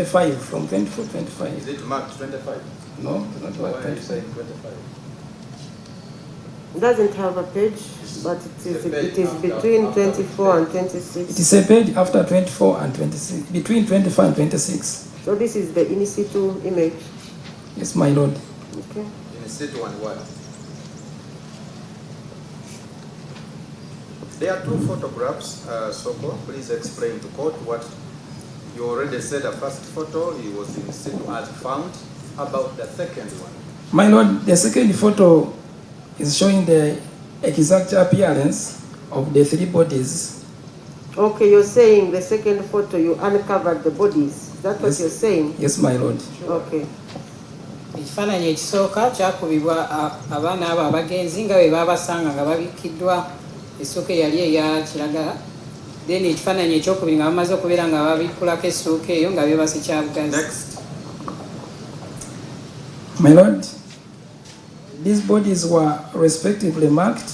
25, from 24 to 25. Is it marked 25? No, it's not Why marked are you 25. saying 25? It doesn't have a page, but it is between 24 and 26. It is a page after 24 and 26, between 24 and 26. So this is the in situ image. Yes, my Lord. Okay. In situ and what? There are two photographs, Soko. Please explain to court what you already said. The first photo, he was in situ as found. How about the second one? My Lord, the second photo is showing the exact appearance of the three bodies. Okay, you're saying the second photo you uncovered the bodies. Is that what you're saying? Yes, my Lord. Okay. Ekifaananyi ekisooka kyakubibwa abaana abo abagenzi nga bwe baabasanga nga babikkiddwa essuuka eyali eya kiragala, then ekifaananyi ekyokubiri nga bamaze okubeera nga babikkulako essuuka eyo nga beebase kyabugazi. Next. My Lord, these bodies were respectively marked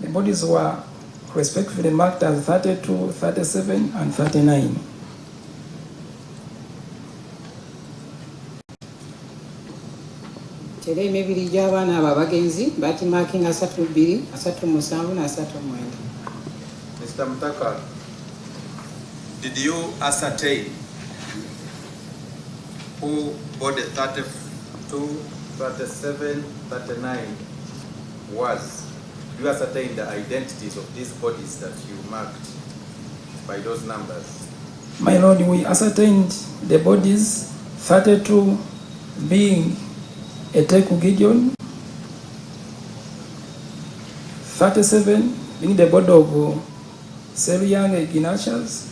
the bodies were respectively marked as 32, 37, and 39. Era emibiri gy'abaana abo abagenzi bagimakinga 32, 37 na 39. Mr. Mutaka, did you ascertain who body 32, 37, 39 was? You ascertain the identities of these bodies that you marked by those numbers? My Lord, we ascertained the bodies, 32 being a Teku Gideon, 37 being the body of Seluyang Ignatius,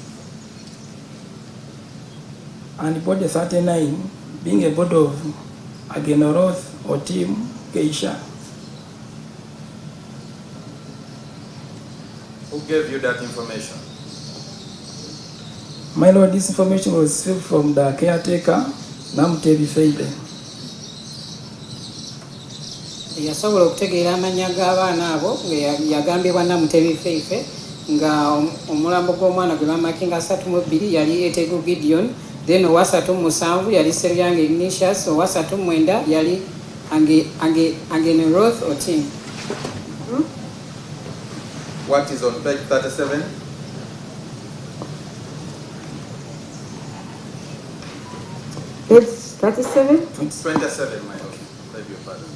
and body 39 being a body of Agenoroth or Tim Keisha. Who gave you that information? My Lord, this information was received from the caretaker, Namutebi Feide. Yasobola okutegeera amannya g'abaana abo yagambibwa Namutebi Feife nga omulambo gw'omwana gwe bamakinga 32 yali Etegu Gideon, then owa 37 yali Seluyang Ignatius, owa 39 yali Ageneroth Otim. What is on page 37? Page 37? 27, my lord. Beg your pardon.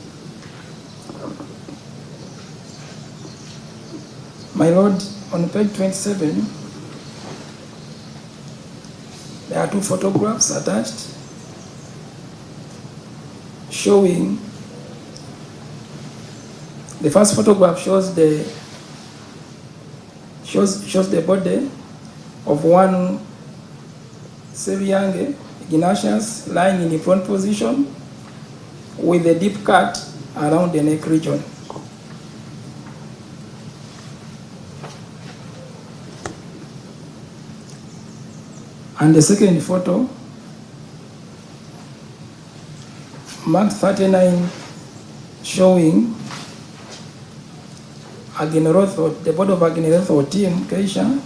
My Lord, on page 27, there are two photographs attached showing, the first photograph shows the body of one Seluyang Ignatius lying in the front position with a deep cut around the neck region. And the second photo, marked 39, showing Ageneroth, the body of Ageneroth or Tim Keisha,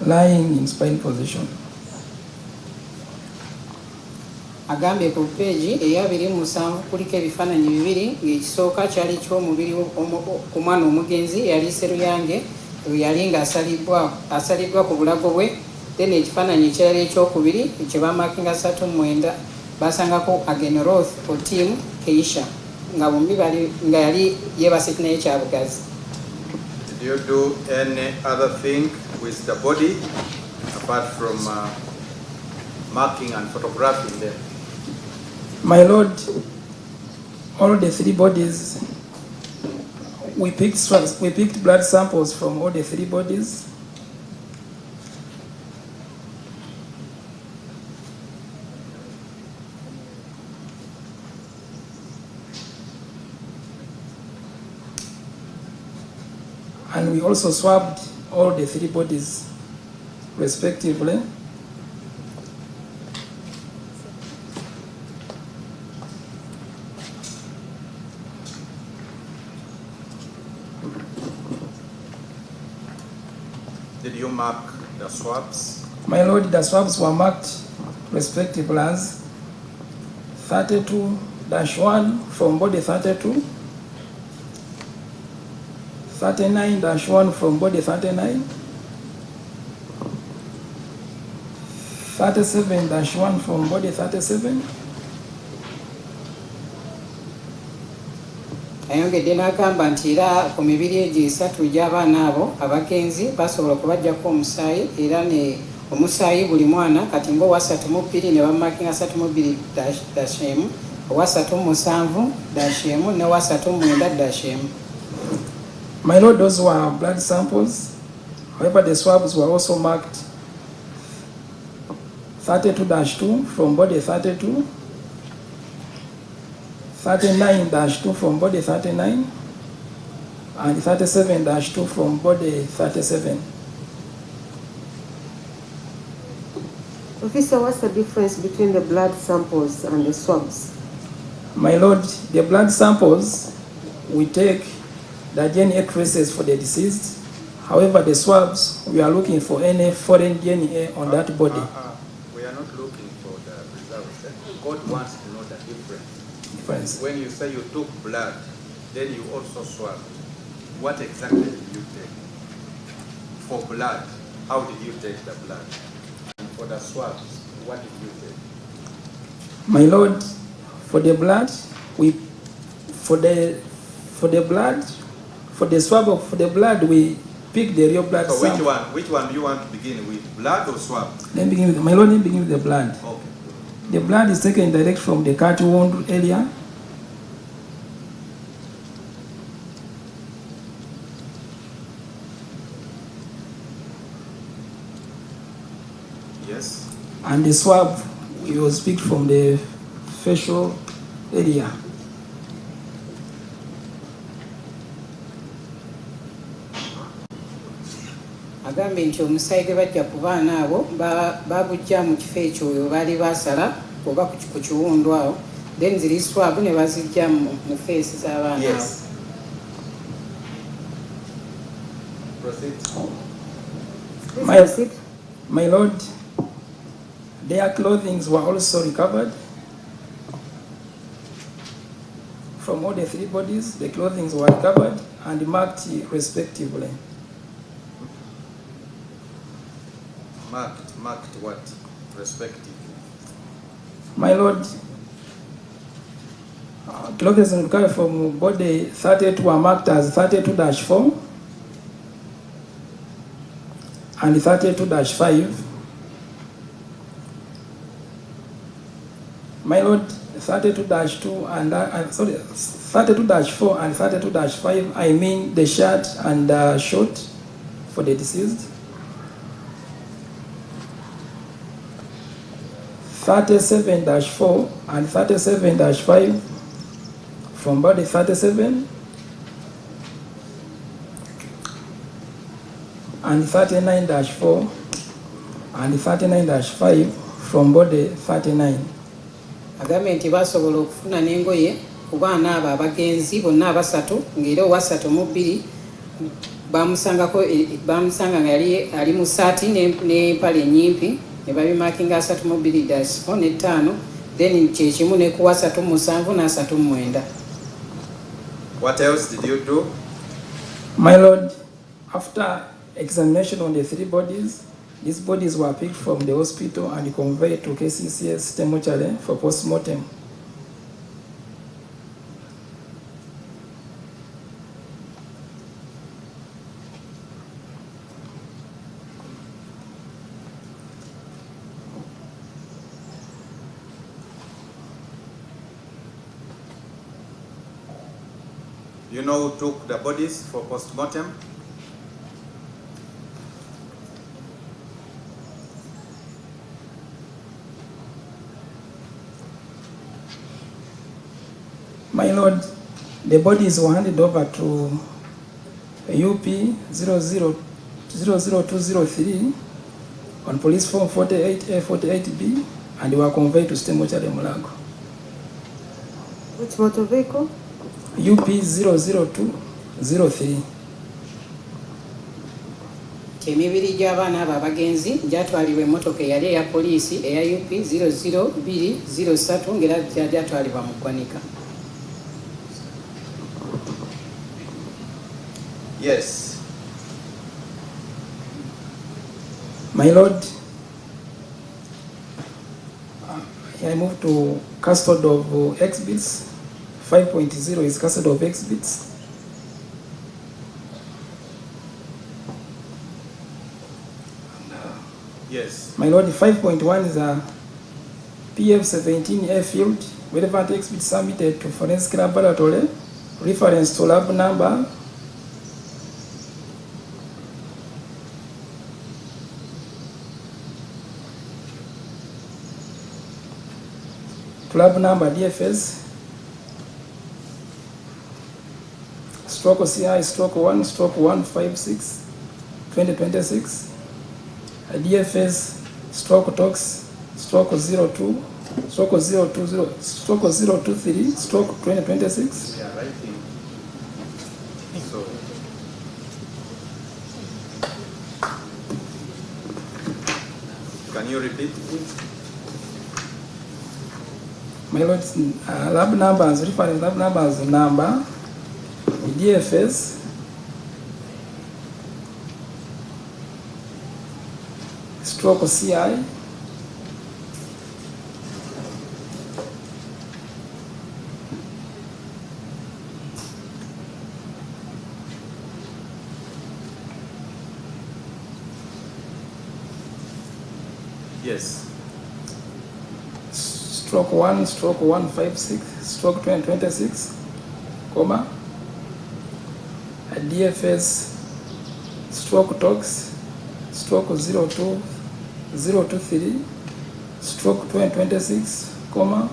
lying in spine position. Agambye ku peegi eya 27 kuliko ebifaananyi bibiri, ng'ekisooka kyali ky'omubiri ku mwana omugenzi yali Seluyang yali ng'asalibwa ku bulago bwe, then ekifaananyi ekirala ekyokubiri kye bamakinga 39 basangako Ageneroth Otim Keisha nga bombi nga yali yeebase naye kyabugazi. Did you do any other thing with the body apart from marking and photographing them? My Lord, all the three bodies, we picked blood samples from all the three bodies. And we also swabbed all the three bodies respectively. Did you mark the swabs? My Lord, the swabs were marked respectively as 32-1 from body 32, 39-1 from body 39, 37-1 from body 37, ayongedde n'agamba nti era ku mibiri egyo esatu gy'abaana abo abagenzi basobola okubaggyako omusaayi era ne omusaayi buli mwana kati ng'owa 32 ne bamakinga 32-1 owa 37-1 n'owa 39-1. My Lord, those were blood samples. However, the swabs were also marked 32-2 from body 32, 39-2 from body 39, and 37-2 from body 37. Officer, what's the difference between the blood samples and the swabs? My Lord, the blood samples, we take the DNA traces for the deceased. However, the swabs, we are looking for any foreign DNA on that body. We are not looking for the results. God wants to know the difference. When you say you took blood, then you also swabbed. What exactly did you take? For blood, how did you take the blood? And for the swabs, what did you take? My Lord, for the blood, for the swab for the blood, we pick the real blood. So sample. which one do you want to begin with, blood or swab? Let me begin with, my Lord, let me begin with the blood. Okay. The blood is taken direct from the Kattu wound area. Yes. And the swab, we will picked from the facial area. Agambye nti omusaayi gwe bajja ku baana abo babuggya mu kifo ekyo oyo baali basala oba ku kiwundu awo then ziri swab ne bazijja mu feesi z'abaana abo. My Lord, their clothing were also recovered. From all the three bodies, the clothing were recovered and marked respectively. Marked what? Respectively. My Lord, clothing recovered from body 32 were marked as 32-4 and 32-5. My Lord, 32-2 and 32-4 and 32-5, I mean the shirt and short for the deceased. 37-4 and 37-5 from body 37 and 39-4 and 39-5 from body 39. Agambye nti basobola okufuna n'engoye ku baana abo abagenzi bonna abasatu ng'era owa 32 bamusanga nga ali mu ssaati n'empale ennyimpi ne babimakinga 32-4 ne 5 then kyekimu ne kuwa 37 na 39. What else did you do? My Lord, after examination on the three bodies, these bodies were picked from the hospital and conveyed to KCCS mortuary for post-mortem. You know who took the bodies for post-mortem? My Lord, the bodies were handed over to UP 00203 on police form 48A48B and were conveyed to State Mortuary Mulago. Which motor vehicle? UP 00203. emibiri gy'abaana abo abagenzi gyatwalibwa emmotoka eyali eya poliisi eya UP 00203 ng'era gyatwalibwa mu ggwanika. Yes. My Lord, I move to custody of exhibits. 5.0 is custody of exhibits. Yes. My Lord, 5.1 is a PF17 airfield relevant exhibit submitted to forensic laboratory, reference to lab number DFS stroke CI stroke 1 stroke 156 2026 DFS stroke tox stroke 02 stroke 020 stroke 023 stroke 2026. We are writing. So can you repeat please? My Lord, lab numbers, reference lab numbers number, DFS, stroke CI, Yes. stroke 1 stroke 156 stroke 2026, comma, DFS stroke tox stroke 02 023 stroke 2026, comma,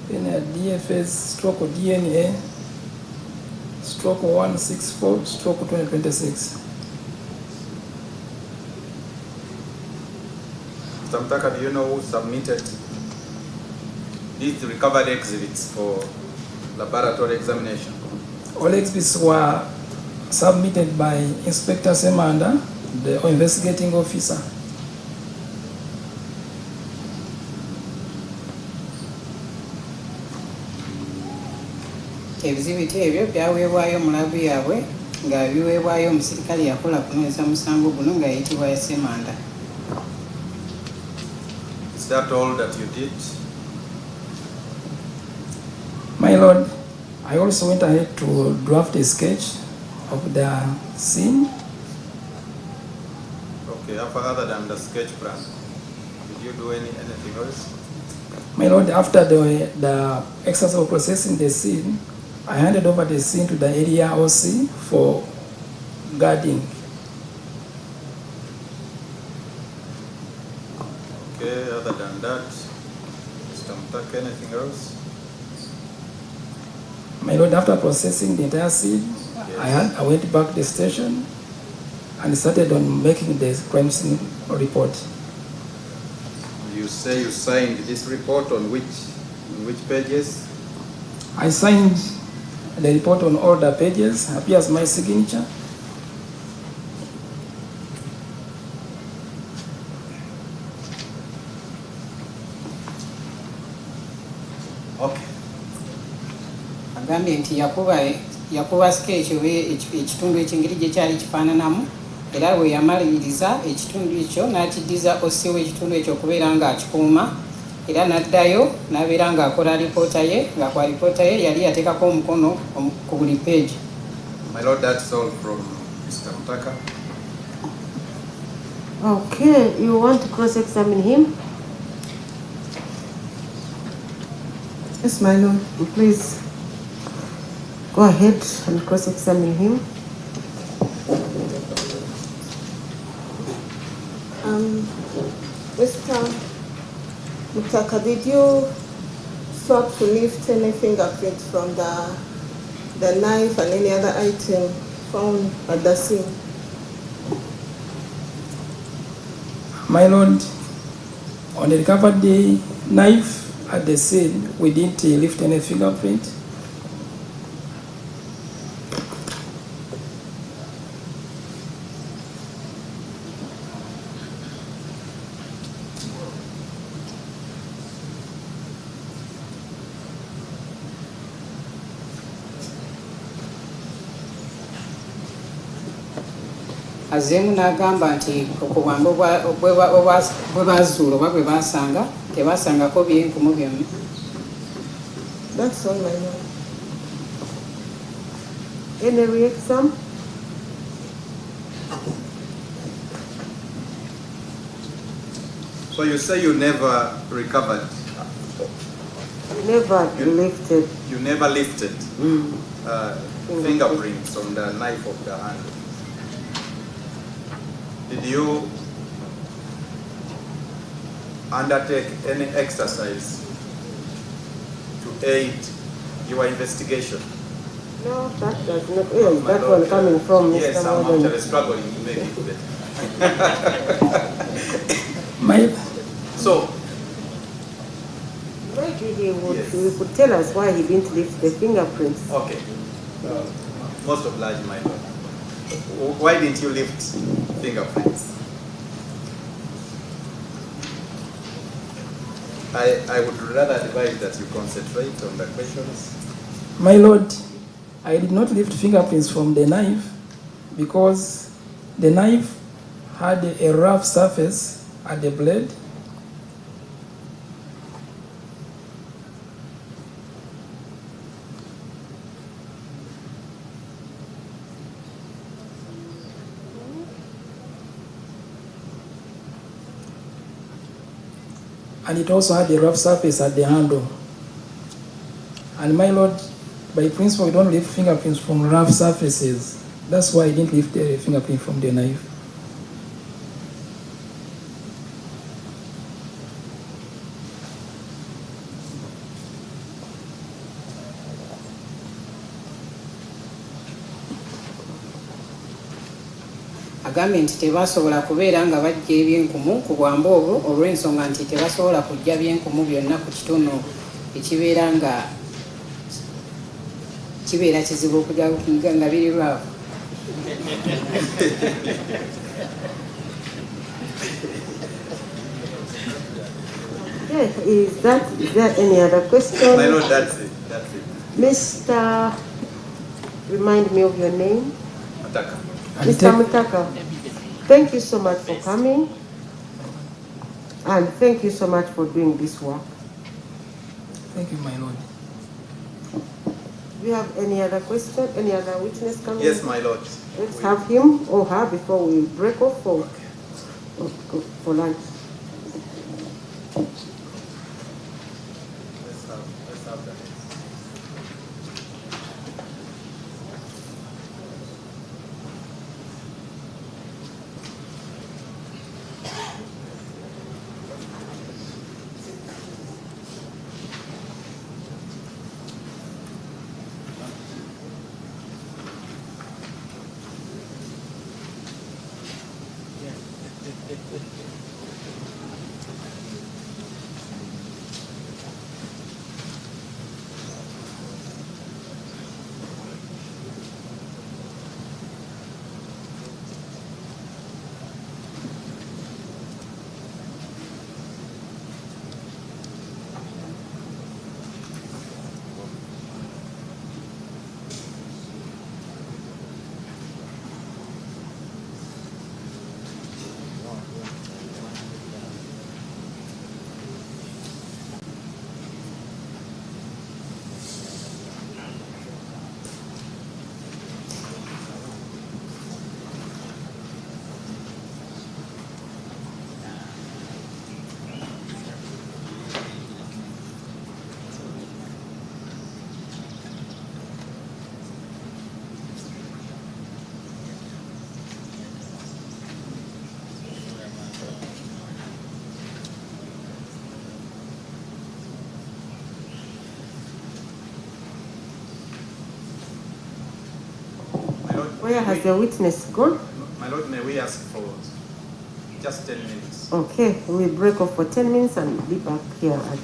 then a DFS stroke DNA stroke 164 stroke 2026. Samtaka, do you know who submitted these recovered exhibits for laboratory examination? All exhibits were submitted by Inspector Semanda, the investigating officer. Ebizibiti ebyo byaweebwayo mulabu yaabwe nga biweebwayo omusirikale yakola kunyweza musango guno nga yayitibwa Semanda. Is that all that you did? My Lord, I also went ahead to draft a sketch of the scene. Okay, other than the sketch plan, did you do anything else? My Lord, after the exercise of processing the scene, I handed over the scene to the area OC for guarding. Okay, other than that, Mr. Mutaka, anything else? My Lord, after processing the entire scene, Yes. I went back to the station and started on making the crime scene report. You say you signed this report on which pages? I signed the report on all the pages, appears my signature. Okay. Agambye nti yakuba sketch ekitundu ekingeri gye kyali kifaananamu era bwe yamaliriza ekitundu ekyo n'akiddiza osi w'ekitundu ekyo okubeera ng'akikuuma era n'addayo n'abeera ng'akola alipoota ye nga ku alipoota ye yali yateekako omukono ku buli page. My Lord, that's all from Mr. Mutaka. Okay, you want to cross-examine him? Yes, my lord. Please go ahead and cross-examine him. Mr. Mutaka, did you swap to lift any fingerprint from the knife and any other item found at the scene? My Lord, on the recovered the knife at the scene, we didn't lift any fingerprint. azeemu n'agamba nti okubwamba bwe bazuula oba bwe basanga tebasangako byenkumu byonna. That's all, my lord. Any reaction? So you say you never recovered? Never lifted. You never lifted fingerprints on the knife of the hand. Did you undertake any exercise to aid your investigation? No, that does not. Where is that one coming from, Mr. Yes, I'm Morgan? actually struggling to make it better. So, Maybe he Yes. could tell us why he didn't lift the fingerprints. okay. Most obliged, my lord. Why didn't you lift fingerprints? I would rather advise that you concentrate on the questions. My lord, I did not lift fingerprints from the knife because the knife had a rough surface at the blade. And it also had a rough surface at the handle. And my lord, by principle, we don't lift fingerprints from rough surfaces. That's why I didn't lift the fingerprint from the knife. Agambye nti tebasobola kubeera nga bajja ebyenkumu ku bwamba obwo olw'ensonga nti tebasobola kujja byenkumu byonna ku kitono ekibeera nga kibeera kizibu okujja kuyiga nga biri lwabo. Is there any other question? My lord, that's it. Mr. Remind me of your name. Ataka. Mr. Mutaka, thank you so much for coming. And thank you so much for doing this work. Thank you, my lord. Do you have any other question? Any other witness coming? Yes, my lord. Let's have him or her before we break off for lunch. Let's have that. Where has the witness gone? My lord, may we ask for just 10 minutes? Okay, we'll break off for 10 minutes and be back here at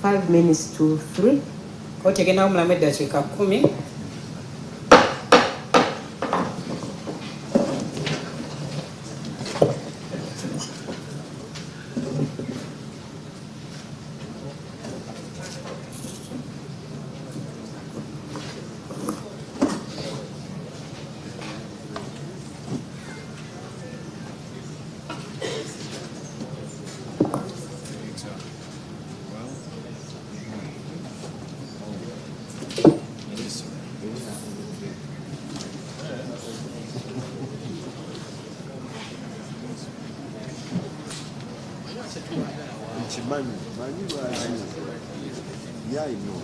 5 minutes to 3. Kooti egenda kumulamu eddakiika 10. Chimani, Mani was yeah, I know.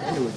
Anyway,